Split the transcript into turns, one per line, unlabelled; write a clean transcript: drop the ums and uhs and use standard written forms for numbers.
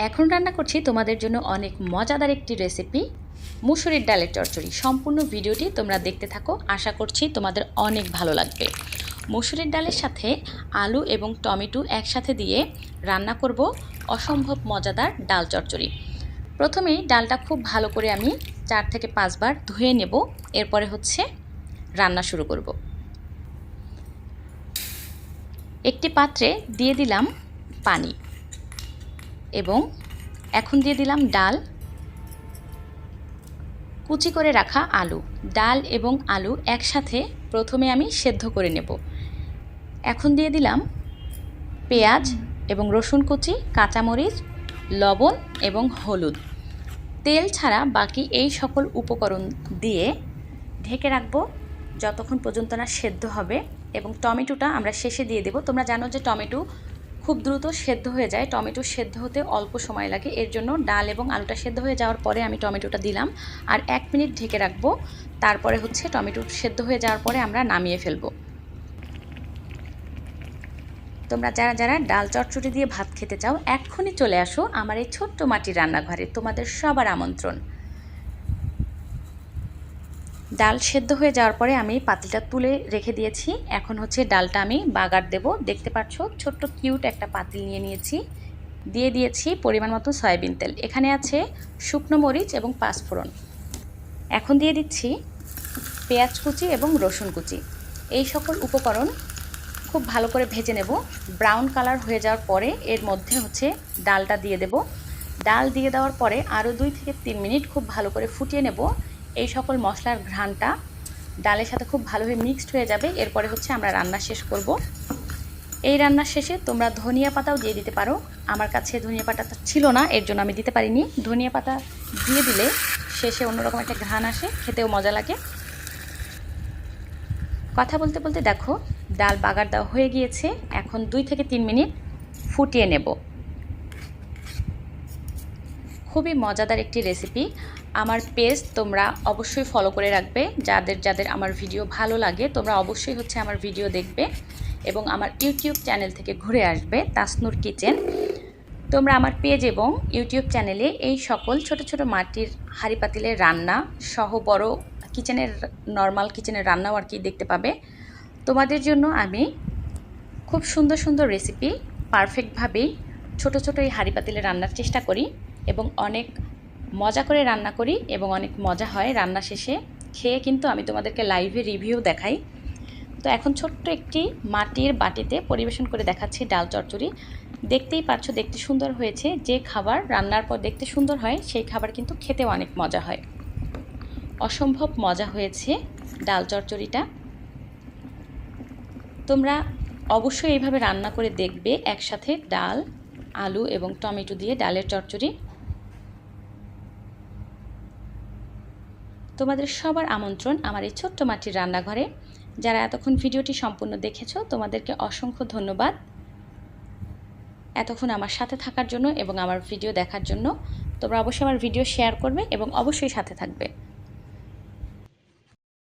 এখন রান্না করছি তোমাদের জন্য অনেক মজাদার একটি রেসিপি, মুসুরির ডালের চচ্চড়ি। সম্পূর্ণ ভিডিওটি তোমরা দেখতে থাকো, আশা করছি তোমাদের অনেক ভালো লাগবে। মুসুরির ডালের সাথে আলু এবং টমেটো একসাথে দিয়ে রান্না করব অসম্ভব মজাদার ডাল চচ্চড়ি। প্রথমেই ডালটা খুব ভালো করে আমি 4 থেকে 5 বার ধুয়ে নেব, এরপরে রান্না শুরু করব। একটি পাত্রে দিয়ে দিলাম পানি এবং এখন দিয়ে দিলাম ডাল, কুচি করে রাখা আলু। ডাল এবং আলু একসাথে প্রথমে আমি সেদ্ধ করে নেব। এখন দিয়ে দিলাম পেঁয়াজ এবং রসুন কুচি, কাঁচামরিচ, লবণ এবং হলুদ। তেল ছাড়া বাকি এই সকল উপকরণ দিয়ে ঢেকে রাখবো যতক্ষণ পর্যন্ত না সেদ্ধ হবে। এবং টমেটোটা আমরা শেষে দিয়ে দেব। তোমরা জানো যে টমেটো খুব দ্রুত সেদ্ধ হয়ে যায়, টমেটো সেদ্ধ হতে অল্প সময় লাগে, এর জন্য ডাল এবং আলুটা সেদ্ধ হয়ে যাওয়ার পরে আমি টমেটোটা দিলাম আর 1 মিনিট ঢেকে রাখবো। তারপরে টমেটো সেদ্ধ হয়ে যাওয়ার পরে আমরা নামিয়ে ফেলবো। তোমরা যারা যারা ডাল চচ্চড়ি দিয়ে ভাত খেতে চাও এক্ষুনি চলে আসো আমার এই ছোট্ট মাটির রান্নাঘরে, তোমাদের সবার আমন্ত্রণ। ডাল সেদ্ধ হয়ে যাওয়ার পরে আমি পাতিলটা তুলে রেখে দিয়েছি। এখন ডালটা আমি বাগার দেব। দেখতে পাচ্ছ ছোট্ট কিউট একটা পাতিল নিয়ে নিয়েছি, দিয়ে দিয়েছি পরিমাণ মতো সয়াবিন তেল। এখানে আছে শুকনো মরিচ এবং পাঁচফোড়ন। এখন দিয়ে দিচ্ছি পেঁয়াজ কুচি এবং রসুন কুচি। এই সকল উপকরণ খুব ভালো করে ভেজে নেব। ব্রাউন কালার হয়ে যাওয়ার পরে এর মধ্যে ডালটা দিয়ে দেব। ডাল দিয়ে দেওয়ার পরে আরও 2 থেকে 3 মিনিট খুব ভালো করে ফুটিয়ে নেব। এই সকল মশলার ঘ্রাণটা ডালের সাথে খুব ভালোভাবে মিক্সড হয়ে যাবে। এরপরে আমরা রান্না শেষ করব। এই রান্নার শেষে তোমরা ধনিয়া পাতাও দিয়ে দিতে পারো। আমার কাছে ধনিয়া পাতাটা ছিল না, এর জন্য আমি দিতে পারিনি। ধনিয়া পাতা দিয়ে দিলে শেষে অন্যরকম একটা ঘ্রাণ আসে, খেতেও মজা লাগে। কথা বলতে বলতে দেখো ডাল বাগার দেওয়া হয়ে গিয়েছে। এখন 2 থেকে 3 মিনিট ফুটিয়ে নেব। খুবই মজাদার একটি রেসিপি। আমার পেজ তোমরা অবশ্যই ফলো করে রাখবে। যাদের যাদের আমার ভিডিও ভালো লাগে তোমরা অবশ্যই আমার ভিডিও দেখবে এবং আমার ইউটিউব চ্যানেল থেকে ঘুরে আসবে তাসনুর কিচেন। তোমরা আমার পেজ এবং ইউটিউব চ্যানেলে এই সকল ছোট ছোট মাটির হাঁড়ি পাতিলের রান্না সহ বড় কিচেনের নর্মাল কিচেনের রান্নাও আর কি দেখতে পাবে। তোমাদের জন্য আমি খুব সুন্দর সুন্দর রেসিপি পারফেক্টভাবেই ছোট ছোট এই হাঁড়ি পাতিলে রান্নার চেষ্টা করি এবং অনেক মজা করে রান্না করি এবং অনেক মজা হয়। রান্না শেষে খেয়ে কিন্তু আমি তোমাদেরকে লাইভে রিভিউ দেখাই। তো এখন ছোট্ট একটি মাটির বাটিতে পরিবেশন করে দেখাচ্ছি ডাল চচ্চড়ি। দেখতেই পাচ্ছ দেখতে সুন্দর হয়েছে। যে খাবার রান্নার পর দেখতে সুন্দর হয় সেই খাবার কিন্তু খেতেও অনেক মজা হয়। অসম্ভব মজা হয়েছে ডাল চচ্চড়িটা। তোমরা অবশ্যই এইভাবে রান্না করে দেখবে, একসাথে ডাল, আলু এবং টমেটো দিয়ে ডালের চচ্চড়ি। তোমাদের সবার আমন্ত্রণ আমার এই ছোট্ট মাটির রান্নাঘরে। যারা এতক্ষণ ভিডিওটি সম্পূর্ণ দেখেছো তোমাদেরকে অসংখ্য ধন্যবাদ এতক্ষণ আমার সাথে থাকার জন্য এবং আমার ভিডিও দেখার জন্য। তোমরা অবশ্যই আমার ভিডিও শেয়ার করবে এবং অবশ্যই সাথে থাকবে।